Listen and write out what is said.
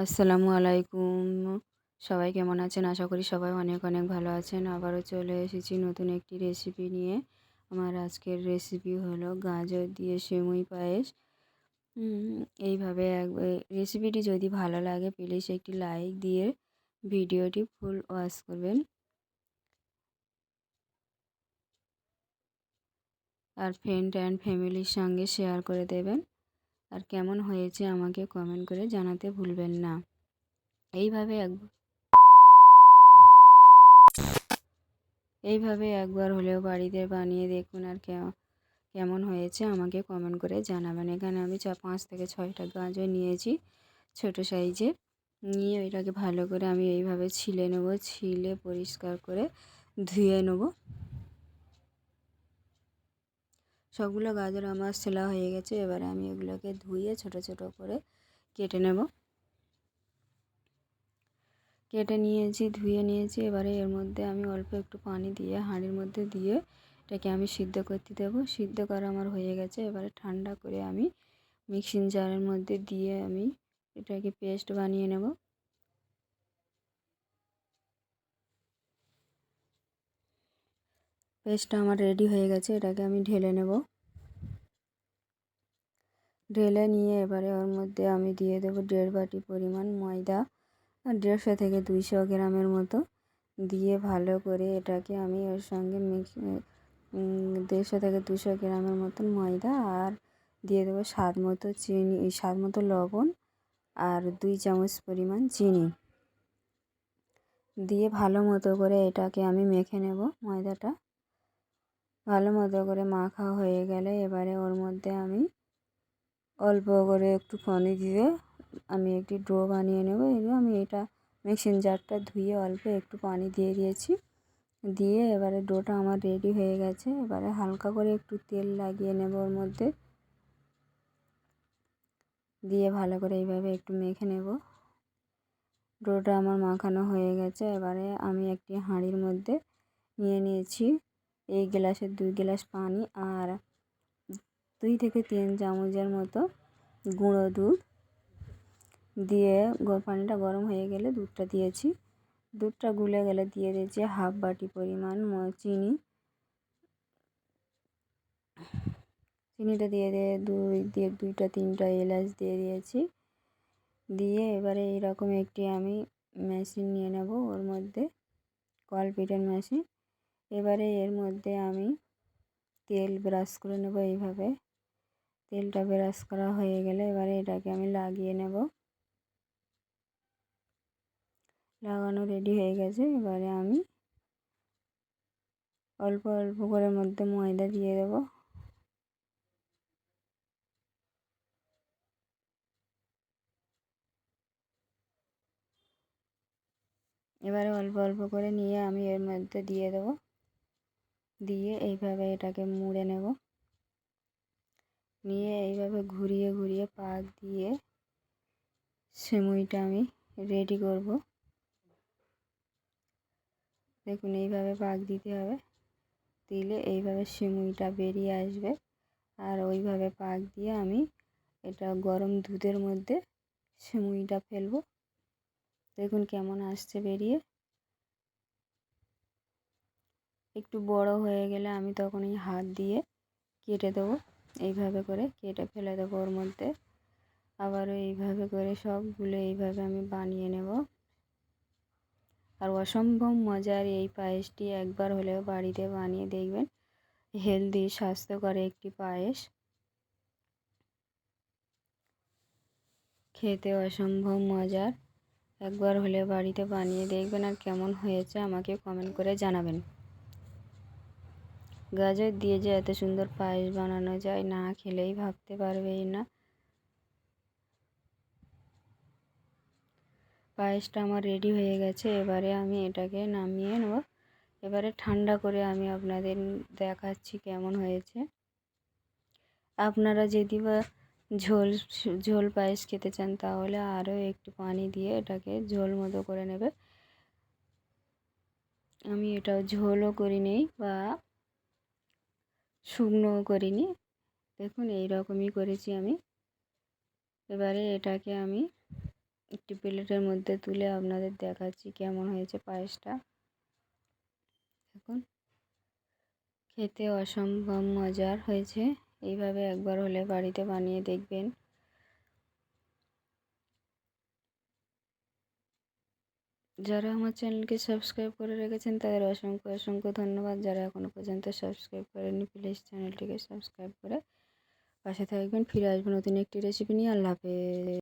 আসসালামু আলাইকুম। সবাই কেমন আছেন? আশা করি সবাই অনেক অনেক ভালো আছেন। আবারও চলে এসেছি নতুন একটি রেসিপি নিয়ে। আমার আজকের রেসিপি হলো গাজর দিয়ে সেমাই পায়েস। এইভাবে রেসিপিটি যদি ভালো লাগে প্লিজ একটি লাইক দিয়ে ভিডিওটি ফুল ওয়াচ করবেন। আর ফ্রেন্ড অ্যান্ড ফ্যামিলির সঙ্গে শেয়ার করে দেবেন। আর কেমন হয়েছে আমাকে কমেন্ট করে জানাতে ভুলবেন না। এইভাবে একবার হলেও বাড়িতে বানিয়ে দেখুন। আর কেমন হয়েছে আমাকে কমেন্ট করে জানাবেন। এখানে আমি 5 থেকে 6টা গাজর নিয়েছি ছোট সাইজে। নিয়ে এটাকে ভালো করে আমি এইভাবে ছিলে নেব। ছিলে পরিষ্কার করে ধুয়ে নেব। সবগুলো গাজর আমার ছেলা হয়ে গেছে। এবারে আমি এগুলোকে ধুয়ে ছোট ছোট করে কেটে নেব। কেটে নিয়েছি, ধুয়ে নিয়েছি। এবারে এর মধ্যে আমি অল্প একটু পানি দিয়ে হাঁড়ির মধ্যে দিয়ে এটাকে আমি সিদ্ধ করতে দেবো। সিদ্ধ করা আমার হয়ে গেছে। এবারে ঠান্ডা করে আমি মিক্সিং জারের মধ্যে দিয়ে আমি এটাকে পেস্ট বানিয়ে নেব। পেস্টটা আমার রেডি হয়ে গেছে। এটাকে আমি ঢেলে নেব। ঢেলে নিয়ে এবারে ওর মধ্যে আমি দিয়ে দেবো 1.5 বাটি পরিমাণ ময়দা, 150 থেকে 200 গ্রামের মতো দিয়ে ভালো করে এটাকে আমি ওর সঙ্গে 150 থেকে 200 গ্রামের মতন ময়দা আর দিয়ে দেবো স্বাদ মতো চিনি, স্বাদ মতো লবণ আর 2 চামচ পরিমাণ চিনি দিয়ে ভালো মতো করে এটাকে আমি মেখে নেব। ময়দাটা ভালো মতো করে মাখা হয়ে গেলে এবারে ওর মধ্যে আমি অল্প করে একটু পানি দিয়ে আমি একটি ডো বানিয়ে নেব। এবার আমি এটা মিক্সিং জারটা ধুয়ে অল্প একটু পানি দিয়ে দিয়েছি। দিয়ে এবারে ডোটা আমার রেডি হয়ে গেছে। এবারে হালকা করে একটু তেল লাগিয়ে নেব ওর মধ্যে, দিয়ে ভালো করে এইভাবে একটু মেখে নেব। ডোটা আমার মাখানো হয়ে গেছে। এবারে আমি একটি হাঁড়ির মধ্যে নিয়ে নিয়েছি এই গ্লাসের 2 গ্লাস পানি আর 2 থেকে 3 চামচের মতো গুঁড়ো দুধ দিয়ে পানিটা গরম হয়ে গেলে দুধটা দিয়েছি। দুধটা গুলে গেলে দিয়ে দিয়েছি 1/2 বাটি পরিমাণ চিনি। চিনিটা দিয়ে 2টা 3টা এলাচ দিয়ে দিয়েছি। দিয়ে এবারে এইরকম একটি আমি মেশিন নিয়ে নেব ওর মধ্যে, কলপিটের মেশিন। এবারে এর মধ্যে আমি তেল ব্রাশ করে নেব। এইভাবে তেলটা ব্রাশ করা হয়ে গেলে এবারে এটাকে আমি লাগিয়ে নেব। লাগানো রেডি হয়ে গেছে। এবারে আমি অল্প অল্প করে মধ্যে ময়দা দিয়ে দেব। এবারে অল্প অল্প করে নিয়ে আমি এর মধ্যে দিয়ে দেব। দিয়ে এইভাবে এটাকে মুড়ে নেব। নিয়ে এইভাবে ঘুরিয়ে ঘুরিয়ে পাক দিয়ে সেমাইটা আমি রেডি করব। দেখুন এইভাবে পাক দিতে হবে, দিলে এইভাবে সেমাইটা বেরিয়ে আসবে। আর ওইভাবে পাক দিয়ে আমি এটা গরম দুধের মধ্যে সেমাইটা ফেলবো। দেখুন কেমন আসছে বেরিয়ে। একটু বড় হয়ে গেলে আমি তখন এই হাত দিয়ে কেটে দেবো। এইভাবে করে কেটে ফেলে দেবো ওর মধ্যে। আবারও এইভাবে করে সবগুলো এইভাবে আমি বানিয়ে নেব। আর অসম্ভব মজার এই পায়েসটি একবার হলেও বাড়িতে বানিয়ে দেখবেন। হেলদি স্বাস্থ্যকর একটি পায়েস, খেতে অসম্ভব মজার। একবার হলে বাড়িতে বানিয়ে দেখবেন। আর কেমন হয়েছে আমাকে কমেন্ট করে জানাবেন। গাজর দিয়ে যে এত সুন্দর পায়েস বানানো যায়, না খেলেই ভাবতে পারবেই না। পায়েসটা আমার রেডি হয়ে গেছে। এবারে আমি এটাকে নামিয়ে নেব। এবারে ঠান্ডা করে আমি আপনাদের দেখাচ্ছি কেমন হয়েছে। আপনারা যদি বা ঝোল ঝোল পায়েস খেতে চান তাহলে আরও একটু পানি দিয়ে এটাকে ঝোল মতো করে নেবে। আমি এটা ঝোলও করিনি বা শুকনোও করিনি। দেখুন এই রকমই করেছি আমি। এবারে এটাকে আমি একটি প্লেটের মধ্যে তুলে আপনাদের দেখাচ্ছি কেমন হয়েছে পায়েসটা। দেখুন খেতে অসম্ভব মজার হয়েছে। এইভাবে একবার হলে বাড়িতে বানিয়ে দেখবেন। যারা আমার চ্যানেলকে সাবস্ক্রাইব করে রেখেছেন তাদের অসংখ্য অসংখ্য ধন্যবাদ। যারা এখনও পর্যন্ত সাবস্ক্রাইব করেননি প্লিজ চ্যানেলটিকে সাবস্ক্রাইব করে পাশে থাকবেন। ফিরে আসবো নতুন একটি রেসিপি নিয়ে। আল্লাহ হাফেজ।